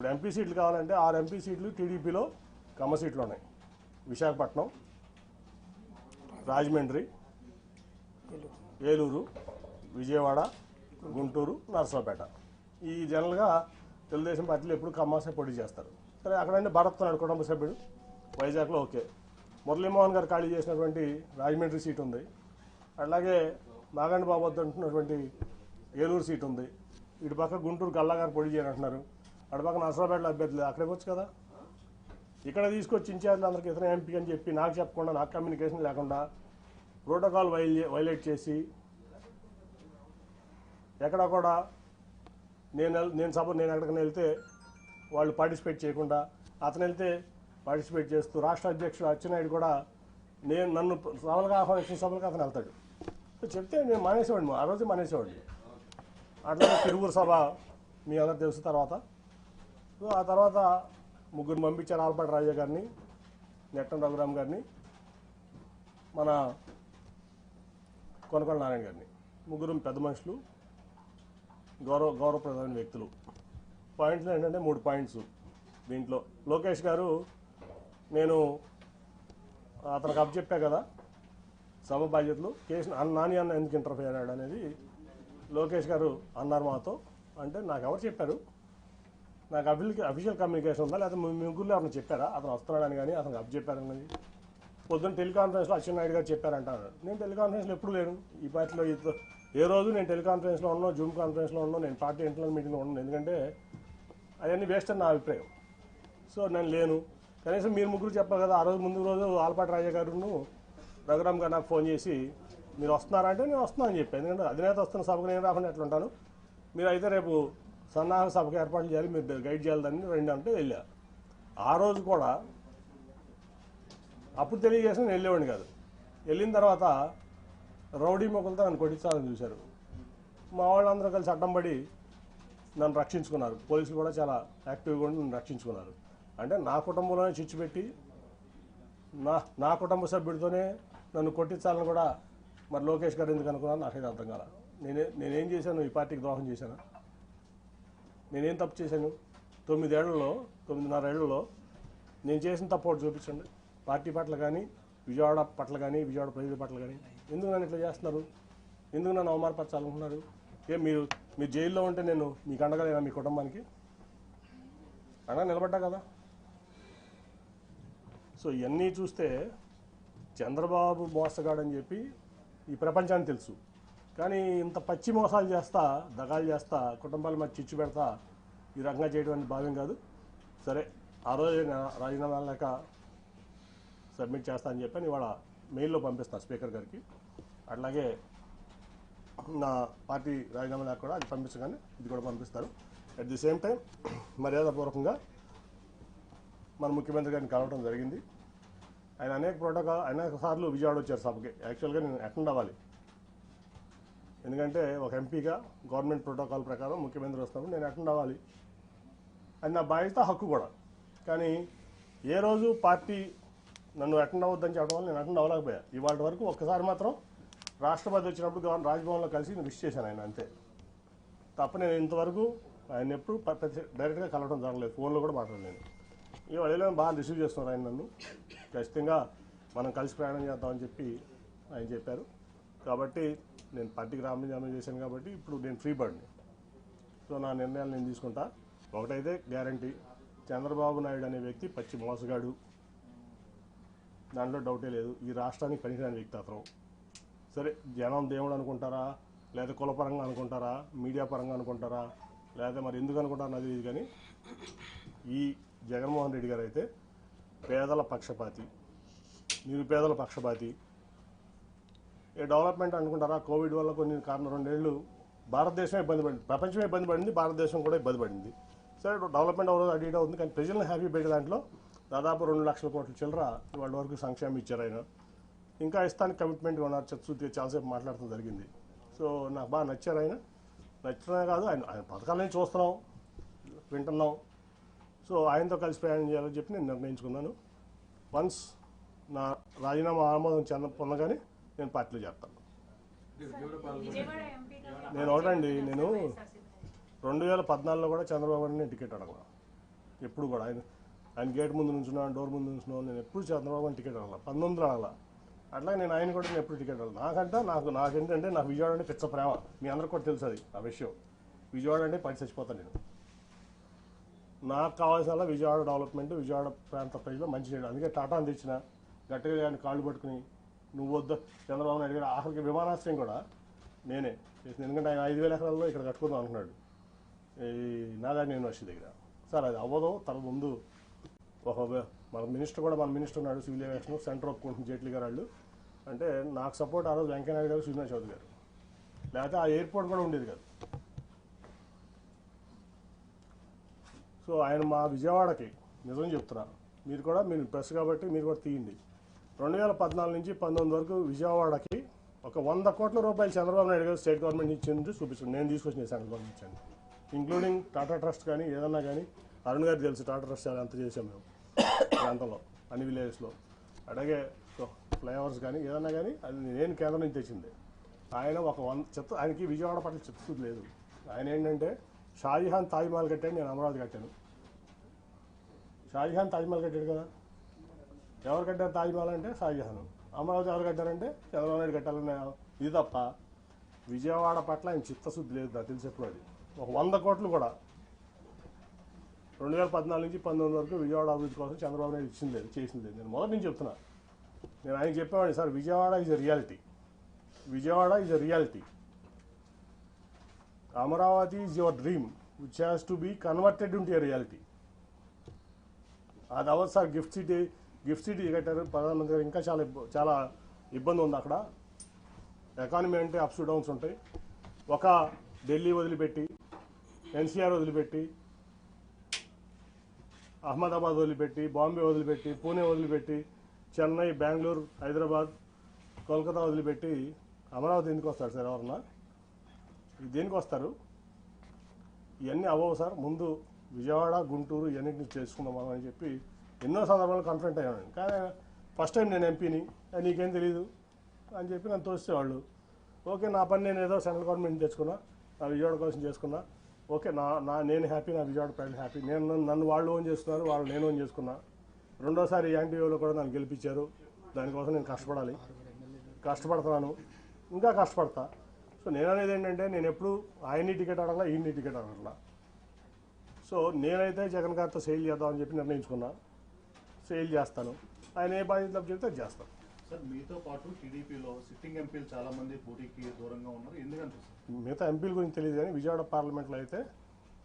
ఇప్పుడు ఎంపీ సీట్లు కావాలంటే 6 ఎంపీ సీట్లు టీడీపీలో కమ్మ సీట్లు ఉన్నాయి. విశాఖపట్నం, రాజమండ్రి, ఏలూరు, విజయవాడ, గుంటూరు, నరసరావుపేట. ఈ జనరల్గా తెలుగుదేశం పార్టీలు ఎప్పుడు కమ్మాసే పోటీ చేస్తారు. సరే, అక్కడంటే భరత్ నాయుడు కుటుంబ సభ్యుడు, వైజాగ్లో ఓకే. మురళీమోహన్ గారు ఖాళీ చేసినటువంటి రాజమండ్రి సీట్ ఉంది. అలాగే నాగండి బాబు అంటున్నటువంటి ఏలూరు సీట్ ఉంది. ఇటు పక్క గుంటూరు గల్లా గారు పోటీ చేయాలంటున్నారు. అటు పక్క నరసరావుపేటలో అభ్యర్థులు అక్కడికి వచ్చు కదా. ఇక్కడ తీసుకొచ్చి ఇన్ఛార్జ్లు అందరికీ ఇతర ఎంపీ అని చెప్పి నాకు చెప్పకుండా, నాకు కమ్యూనికేషన్ లేకుండా ప్రోటోకాల్ వైలేట్ చేసి ఎక్కడ కూడా నేను ఎక్కడికైనా వెళ్తే వాళ్ళు పార్టిసిపేట్ చేయకుండా, అతను వెళ్తే పార్టిసిపేట్ చేస్తూ రాష్ట్ర అధ్యక్షుడు అచ్చెన్నాయుడు కూడా నన్ను సభలకు ఆహ్వానించిన సభలకు అతను వెళ్తాడు. చెప్తే నేను మానేసేవాడిని, ఆ రోజు మానేసేవాడిని. అట్లాగే తిరువురు సభ మీ అందరూ తెలుసు. ఆ తర్వాత ముగ్గురు పంపించారు, ఆల్పాటి రాజా గారిని, నెట్టం రఘురామ్ గారిని, మన కొనకొండ నారాయణ గారిని. ముగ్గురు పెద్ద మనుషులు, గౌరవప్రదమైన వ్యక్తులు. పాయింట్లు ఏంటంటే 3 పాయింట్స్ దీంట్లో. లోకేష్ గారు, నేను అతనికి అప్పచెప్పా కదా సభ బాధ్యతలు, నాని అన్న ఎందుకు ఇంటర్ఫియర్ అయ్యాడు అనేది లోకేష్ గారు అన్నారు మాతో. అంటే నాకు ఎవరు చెప్పారు, నాకు అఫీషియల్ కమ్యూనికేషన్ ఉందా, లేకపోతే మీ ముగ్గురులో ఎవరైనా చెప్పారా అతను వస్తున్నాడని, కానీ అతనికి అప్పచెప్పారన్నది. పొద్దున్న టెలికాన్ఫరెన్స్లో అచ్చెన్నాయుడు గారు చెప్పారంటారు. నేను టెలికాన్ఫరెన్స్లో ఎప్పుడు లేను ఈ పార్టీలో. ఏ రోజు నేను టెలికాన్ఫరెన్స్లో ఉన్నాను, జూమ్ కాన్ఫరెన్స్లో ఉన్నాను, నేను పార్టీ ఇంటర్నల్ మీటింగ్లో ఉన్నాను. ఎందుకంటే అవన్నీ వేస్ట్ అని నా అభిప్రాయం. సో నేను లేను. కనీసం మీరు ముగ్గురు చెప్పారు కదా. ఆ రోజు ముందు రోజు ఆల్పాటి రాజా గారును రఘురామ్ గారు నాకు ఫోన్ చేసి మీరు వస్తున్నారా అంటే నేను వస్తున్నా అని చెప్పాను. ఎందుకంటే అధినేత వస్తున్న సభకు నేను రాకుండా ఎట్లుంటాను, మీరు అయితే రేపు సన్నాహ సభకు ఏర్పాట్లు చేయాలి, మీరు గైడ్ చేయాలని రెండు అంటే వెళ్ళా. ఆ రోజు కూడా అప్పుడు తెలియజేసిన నేను వెళ్ళేవాడిని కాదు. వెళ్ళిన తర్వాత రౌడీ మొక్కలతో నన్ను కొట్టించాలని చూశారు. మా వాళ్ళందరూ కలిసి అడ్డం పడి నన్ను రక్షించుకున్నారు. పోలీసులు కూడా చాలా యాక్టివ్గా ఉండి నన్ను రక్షించుకున్నారు. అంటే నా కుటుంబంలోనే చిచ్చు పెట్టి నా కుటుంబ సభ్యుడితోనే నన్ను కొట్టించాలని కూడా మరి లోకేష్ గారు ఎందుకు అనుకున్నాను నాకైతే అర్థం కాల. నేనేం చేశాను, ఈ పార్టీకి ద్రోహం చేశాను? నేనేం తప్పు చేశాను? 9.5 ఏళ్లలో నేను చేసిన తప్పు ఒకటి చూపించండి. పార్టీ పట్ల కానీ, విజయవాడ పట్ల కానీ, విజయవాడ ప్రజల పట్ల కానీ. ఎందుకు నన్ను ఇట్లా చేస్తున్నారు? ఎందుకు నన్ను అవమానపరచాలనుకుంటున్నారు? మీరు జైల్లో ఉంటే నేను మీకు అండగా మీ కుటుంబానికి అండగా నిలబడ్డా కదా. సో ఇవన్నీ చూస్తే చంద్రబాబు మోసగాడని చెప్పి ఈ ప్రపంచానికి తెలుసు. కానీ ఇంత పచ్చి మోసాలు చేస్తా, దగాలు చేస్తా, కుటుంబాల మధ్య చిచ్చు పెడతా ఈ రకంగా చేయడం అనేది భావ్యం కాదు. సరే, ఆ రోజు రాజీనామా లేక సబ్మిట్ చేస్తా అని చెప్పి ఇవాళ మెయిల్లో పంపిస్తాను స్పీకర్ గారికి. అట్లాగే నా పార్టీ రాజీనామా లేక కూడా అది పంపించగానే ఇది కూడా పంపిస్తారు. అట్ ది సేమ్ టైం మర్యాదపూర్వకంగా మన ముఖ్యమంత్రి గారిని కలవడం జరిగింది. ఆయన అనేక సార్లు విజయవాడ వచ్చారు సభకి. యాక్చువల్గా నేను అటెండ్ అవ్వాలి, ఎందుకంటే ఒక ఎంపీగా గవర్నమెంట్ ప్రోటోకాల్ ప్రకారం ముఖ్యమంత్రి వస్తున్నప్పుడు నేను అటెండ్ అవ్వాలి. అది నా బాధ్యత, హక్కు కూడా. కానీ ఏ రోజు పార్టీ నన్ను అటెండ్ అవ్వద్దని చెప్పడం వల్ల నేను అటెండ్ అవ్వలేకపోయా. ఇవాళ వరకు ఒక్కసారి మాత్రం రాష్ట్రపతి వచ్చినప్పుడు రాజ్భవన్లో కలిసి నేను విష్ చేశాను ఆయన, అంతే తప్ప నేను ఇంతవరకు ఆయన ఎప్పుడు డైరెక్ట్గా కలవడం జరగలేదు, ఫోన్లో కూడా మాట్లాడలేను. ఇవాళ బాగా రిసీవ్ చేస్తున్నారు ఆయన నన్ను. ఖచ్చితంగా మనం కలిసి ప్రయాణం చేద్దామని చెప్పి ఆయన చెప్పారు. కాబట్టి నేను పార్టీకి రాజీనామా చేశాను కాబట్టి ఇప్పుడు నేను ఫ్రీ బర్డ్ని. సో నా నిర్ణయాలు నేను తీసుకుంటా. ఒకటైతే గ్యారంటీ, చంద్రబాబు నాయుడు అనే వ్యక్తి పచ్చి మోసగాడు, దాంట్లో డౌటే లేదు. ఈ రాష్ట్రానికి పనికిరాని వ్యక్తి అతను. సరే, జనం దేవుడు అనుకుంటారా, లేదా కులపరంగా అనుకుంటారా, మీడియా పరంగా అనుకుంటారా, లేదా మరి ఎందుకు అనుకుంటారా నాకు తెలియదు. కానీ ఈ జగన్మోహన్ రెడ్డి గారు అయితే పేదల పక్షపాతి, నిరుపేదల పక్షపాతి. డెవలప్మెంట్ అనుకుంటారా, కోవిడ్ వల్ల కొన్ని కారణం 2 ఏళ్ళు భారతదేశం ఇబ్బంది పడింది, ప్రపంచమే ఇబ్బంది పడింది, భారతదేశం కూడా ఇబ్బంది పడింది. సరే, డెవలప్మెంట్ అవ్వదు, అటు ఇటు అవుతుంది. కానీ ప్రజలను హ్యాపీ పెట్టే దాంట్లో దాదాపు 2 లక్షల కోట్ల చిల్లర వాళ్ళ వరకు సంక్షేమం ఇచ్చారు ఆయన. ఇంకా ఇస్తానికి కమిట్మెంట్ ఉన్నారు. చచ్చుతీ చాలాసేపు మాట్లాడటం జరిగింది. సో నాకు బాగా నచ్చారు ఆయన. నచ్చడమే కాదు, ఆయన పథకాలని చూస్తున్నాం, వింటున్నాం. సో ఆయనతో కలిసి ప్రయాణం చేయాలని చెప్పి నేను నిర్ణయించుకున్నాను. వన్స్ నా రాజీనామా ఆమోదం పొందగానే నేను పార్టీలో చేస్తాను. నేను ఒకటండి, నేను 2014లో కూడా చంద్రబాబు గారిని టికెట్ అడగను. ఎప్పుడు కూడా ఆయన గేట్ ముందు నుంచున్నాను, డోర్ ముందు నుంచున్నాను. నేను ఎప్పుడు చంద్రబాబు టికెట్ అడగాల, 19 అడగాల. అట్లా నేను ఆయన కూడా నేను ఎప్పుడు టికెట్ అడగాలి. నాకేంటంటే నాకు విజయవాడ అంటే పిచ్చ ప్రేమ. మీ అందరికి కూడా తెలుసు అది ఆ విషయం. విజయవాడ అంటే పడి చచ్చిపోతాను నేను. నాకు కావాల్సిన విజయవాడ డెవలప్మెంట్, విజయవాడ ప్రాంత ప్రజలు మంచి చేయడం. అందుకే టాటాని తెచ్చిన గట్టిగా ఆయన కాళ్ళు పట్టుకుని నువ్వు వద్దు చంద్రబాబు నాయుడు గారు ఆఖరికి విమానాశ్రయం కూడా నేనే చేసింది. ఎందుకంటే ఆయన 5,000 ఎకరాల్లో ఇక్కడ కట్టుకుందాం అంటున్నాడు ఈ నాగార్జున యూనివర్సిటీ దగ్గర. సార్ అది అవ్వదు. తర్వాత ముందు మన మినిస్టర్ ఉన్నాడు సివిల్ ఏవియేషన్, సెంటర్ ఒప్పుకుంటుంది జైట్లీ గారు వాళ్ళు. అంటే నాకు సపోర్ట్ ఆ రోజు వెంకయ్యనాయుడు గారు, సుజనా చౌదరి గారు. లేకపోతే ఆ ఎయిర్పోర్ట్ కూడా ఉండేది కాదు. సో ఆయన మా విజయవాడకి నిజం చెప్తున్నా, మీరు ప్రెస్ కాబట్టి మీరు కూడా తీయండి. 2014 నుంచి 19 వరకు విజయవాడకి ఒక 100 కోట్ల రూపాయలు చంద్రబాబు నాయుడు గారు స్టేట్ గవర్నమెంట్ ఇచ్చింది చూపిస్తుంది. నేను తీసుకొచ్చిన సెంట్రల్ గవర్నమెంట్ ఇచ్చాను, ఇంక్లూడింగ్ టాటా ట్రస్ట్ కానీ ఏదన్నా కానీ. అరుణ్ గారికి తెలుసు టాటా ట్రస్ట్ చాలా ఎంత చేసాం మేము ప్రాంతంలో అన్ని విలేజెస్లో. అలాగే ఫ్లైఓవర్స్ కానీ ఏదన్నా కానీ అది నేను కేంద్రం నుంచి తెచ్చింది. ఆయన ఒక ఆయనకి విజయవాడ పట్ల చిత్తశుద్ధి లేదు. ఆయన ఏంటంటే షాజహాన్ తాజ్మహల్ కట్టాడు, నేను అమరావతి కట్టాను. షాజహాన్ తాజ్మహల్ కట్టాడు కదా, ఎవరు కట్టారు తాజ్మహల్ అంటే షాజహాన్. అమరావతి ఎవరు కట్టారంటే చంద్రబాబు నాయుడు కట్టాలనే ఇది తప్ప విజయవాడ పట్ల ఆయన చిత్తశుద్ధి లేదు. నాకు తెలిసి ఎప్పుడు అది ఒక 100 కోట్లు కూడా 2014 నుంచి 19 వరకు విజయవాడ అభివృద్ధి కోసం చంద్రబాబు నాయుడు ఇచ్చింది లేదు, చేసింది లేదు. నేను మొదటి నుంచి చెప్తున్నా. నేను ఆయన చెప్పేవాడిని, sir Vijayawada is a reality, Vijayawada is a reality. Amaravati is your dream which has to be converted into a reality. అది అవ్వదు సార్. గిఫ్ట్ సిటీ కట్టారు ప్రధానమంత్రి గారు. ఇంకా చాలా ఇబ్బంది ఉంది అక్కడ. ఎకానమీ అంటే అప్స్ డౌన్స్ ఉంటాయి. ఒక ఢిల్లీ వదిలిపెట్టి, ఎన్సీఆర్ వదిలిపెట్టి, అహ్మదాబాద్ వదిలిపెట్టి, బాంబే వదిలిపెట్టి, పూణే వదిలిపెట్టి, చెన్నై, బెంగళూరు, హైదరాబాద్, కోల్కతా వదిలిపెట్టి అమరావతి ఎందుకు వస్తారు సార్? ఎవరన్నా దేనికి వస్తారు? ఇవన్నీ అవ్వవు సార్. ముందు విజయవాడ, గుంటూరు ఇవన్నింటినీ చేసుకుందాం మనం అని చెప్పి ఎన్నో సందర్భాలు కన్ఫరెంట్ అయ్యాను. కానీ ఫస్ట్ టైం నేను ఎంపీని, నీకేం తెలీదు అని చెప్పి నన్ను తోసేవాళ్ళు. ఓకే, నా పని నేను ఏదో సెంట్రల్ గవర్నమెంట్ తెచ్చుకున్నా, నా విజయవాడ కోసం చేసుకున్నా. ఓకే, నేను హ్యాపీ, నా విజయవాడ ప్రజలు హ్యాపీ. నన్ను వాళ్ళు ఓన్ చేస్తున్నారు, వాళ్ళు నేను ఓన్ చేసుకున్నా. రెండోసారి యాంటీవీలో కూడా నన్ను గెలిపించారు. దానికోసం నేను కష్టపడుతున్నాను, ఇంకా కష్టపడతా. సో నేను అనేది ఏంటంటే నేను ఎప్పుడు ఆయన్ని టికెట్ అడగలా, ఈయన్ని టికెట్ అడగలా. సో నేనైతే జగన్ గారితో సేల్ చేద్దామని చెప్పి నిర్ణయించుకున్నా. సేల్ చేస్తాను, ఆయన ఏ బాధ్యతలు చెప్తే అది చేస్తాను. సార్ మీతో పాటు టీడీపీలో సిట్టింగ్ ఎంపీలు చాలా మంది పోటీకి దూరంగా ఉన్నారు, ఎందుకంటే మిగతా ఎంపీల గురించి తెలియదు కానీ విజయవాడ పార్లమెంట్లో అయితే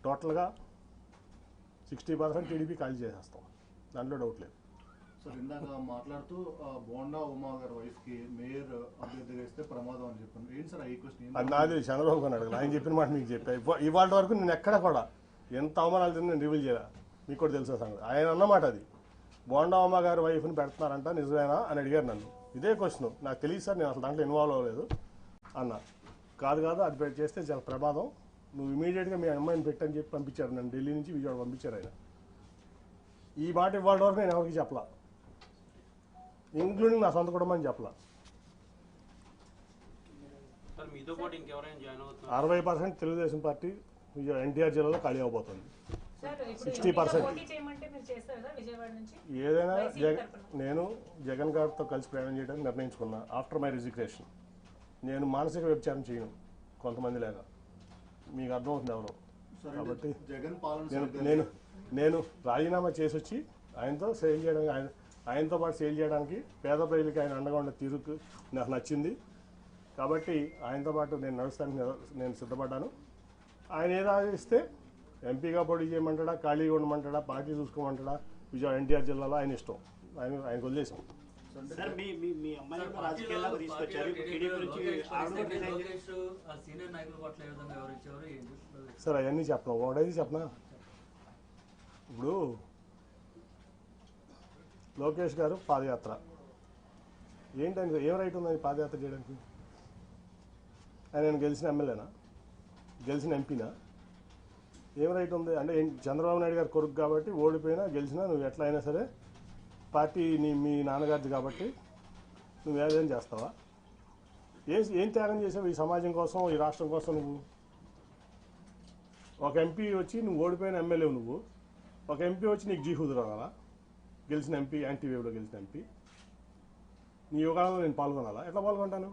టోటల్గా 60% టీడీపీ ఖాళీ చేసేస్తాం, దాంట్లో డౌట్ లేదు. సార్ ఇందాక మాట్లాడుతూ బోండా ఉమా గారి వైఫ్కి మేయర్ అభ్యర్థిగా ఇస్తే ప్రమాదం అని చెప్పాను. ఏంటి సార్ ఈ క్వశ్చన్? అది నాది చంద్రబాబు గారిని అడగదు, ఆయన చెప్పిన మాట మీకు చెప్పా. ఇవాళ వరకు నేను ఎక్కడ కూడా ఎంత అవమానాలు తిన్నా నేను రివీల్ చేయాలి, మీకు కూడా తెలుసా సంగతి. ఆయన అన్నమాట అది, బోండా ఉమా గారి వైఫ్ని పెడుతున్నారంట నిజమేనా అని అడిగారు నన్ను. ఇదే క్వశ్చన్ నాకు తెలియదు సార్, నేను అసలు దాంట్లో ఇన్వాల్వ్ అవ్వలేదు అన్న. కాదు అది చేస్తే చాలా ప్రమాదం, నువ్వు ఇమీడియట్గా మీ అమ్మాయిని పెట్టని చెప్పి పంపించారు. నన్ను ఢిల్లీ నుంచి విజయవాడ పంపించారు ఆయన. ఈ మాట ఇవాళ వరకు నేను ఎవరికి చెప్పలా, ఇంక్లూడింగ్ నా సొంత కుటుంబం చెప్పలా. 60% తెలుగుదేశం పార్టీ ఎన్టీఆర్ జిల్లాలో ఖాళీ అవబోతుంది. 60% ఏదైనా నేను జగన్ గారితో కలిసి ప్రయాణం చేయడానికి నిర్ణయించుకున్నా. ఆఫ్టర్ మై రిజిగ్నేషన్ నేను మానసిక వ్యభిచారం చేయను కొంతమంది లేక, మీకు అర్థమవుతుంది ఎవరు. కాబట్టి నేను రాజీనామా చేసి వచ్చి ఆయనతో సేల్ చేయడానికి, ఆయనతో పాటు సేల్ చేయడానికి పేద ప్రజలకి ఆయన అండగా ఉన్న తీరుకు నాకు నచ్చింది. కాబట్టి ఆయనతో పాటు నేను నడుస్తానికి నేను సిద్ధపడ్డాను. ఆయన ఏదో ఆలోచిస్తే ఎంపీగా పోటీ చేయమంటాడా, ఖాళీగా ఉండమంటాడా, పార్టీ చూసుకోమంటాడా, విజయవాడ ఎన్టీఆర్ జిల్లాలో ఆయన ఇష్టం, ఆయనకు వదిలేసాం. సార్ అవన్నీ చెప్పను, ఒకటైతే చెప్పనా. ఇప్పుడు లోకేష్ గారు పాదయాత్ర ఏంటని ఏం రైట్ ఉందని పాదయాత్ర చేయడానికి? ఆయన గెలిచిన ఎమ్మెల్యేనా, గెలిచిన ఎంపీనా? ఏం రైట్ ఉంది అంటే? చంద్రబాబు నాయుడు గారు కొడుకు కాబట్టి ఓడిపోయినా గెలిచినా నువ్వు ఎట్లా అయినా సరే పార్టీ మీ నాన్నగారిది కాబట్టి నువ్వు ఏదైనా చేస్తావా? ఏం త్యాగం చేసావు ఈ సమాజం కోసం, ఈ రాష్ట్రం కోసం? నువ్వు ఒక ఎంపీ వచ్చి నువ్వు ఓడిపోయిన ఎమ్మెల్యే, నువ్వు ఒక ఎంపీ వచ్చి నీకు జీహుదురు అనాలా? గెలిచిన ఎంపీ, యాంటీ వేవ్లో గెలిచిన ఎంపీ నీ యోగాలో నేను పాల్గొనాలా? ఎట్లా పాల్గొంటాను?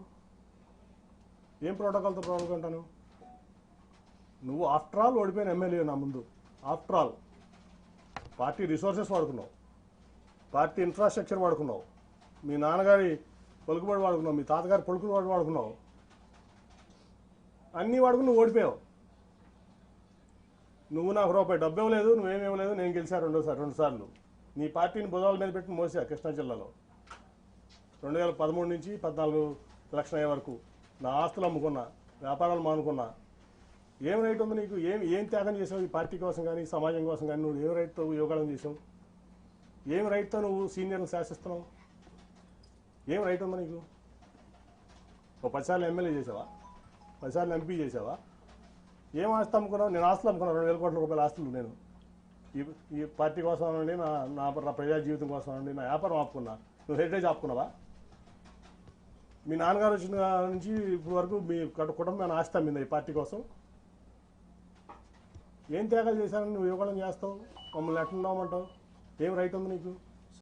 ఏం ప్రోటోకాల్తో పాల్గొంటాను? నువ్వు ఆఫ్టర్ ఆల్ ఓడిపోయిన ఎమ్మెల్యే నా ముందు. ఆఫ్టర్ ఆల్ పార్టీ రిసోర్సెస్ వాడుకున్నావు, పార్టీ ఇన్ఫ్రాస్ట్రక్చర్ వాడుకున్నావు, మీ నాన్నగారి పలుకుబడి వాడుకున్నావు, మీ తాతగారి పలుకుబడి వాడుకున్నావు, అన్నీ వాడుకుని నువ్వు ఓడిపోయావు. నువ్వు నాకు రూపాయి డబ్బు ఇవ్వలేదు, నువ్వేమి ఇవ్వలేదు, నేను గెలిచా రెండు సార్లు. నీ పార్టీని భుజాల మీద పెట్టి మోసా కృష్ణా జిల్లాలో 2013 నుంచి 14 ఎలక్షన్ అయ్యే వరకు నా ఆస్తులు అమ్ముకున్నా, వ్యాపారాలు మానుకున్నా. ఏం రైట్ ఉంది నీకు? ఏం త్యాగం చేసావు ఈ పార్టీ కోసం కానీ సమాజం కోసం కానీ? నువ్వు ఏం రైట్తో యోగాళం చేసావు? ఏం రైట్తో నువ్వు సీనియర్ని శాసిస్తున్నావు? ఏం రైట్ ఉందా నీకు? ఓ 10 సార్లు ఎమ్మెల్యే చేసావా? 10 సార్లు ఎంపీ చేసావా? ఏం ఆస్తి అమ్ముకున్నావు? నేను ఆస్తులు అమ్ముకున్నాను, 2,000 కోట్ల రూపాయల ఆస్తులు. నేను ఈ పార్టీ కోసం అనండి, నా ప్రజా జీవితం కోసం అనండి, నా వ్యాపారం ఆపుకున్నా. నువ్వు హెరిటేజ్ ఆపుకున్నావా? మీ నాన్నగారు వచ్చిన నుంచి ఇప్పుడు వరకు మీ కుటుంబాన్ని ఆస్తి అమ్మిందా ఈ పార్టీ కోసం? ఏం త్యాగాలు చేశానని నువ్వు యువకడం చేస్తావు? మమ్మల్ని ఎట్లా ఉన్నామంటావు? ఏం రైట్ ఉంది నీకు?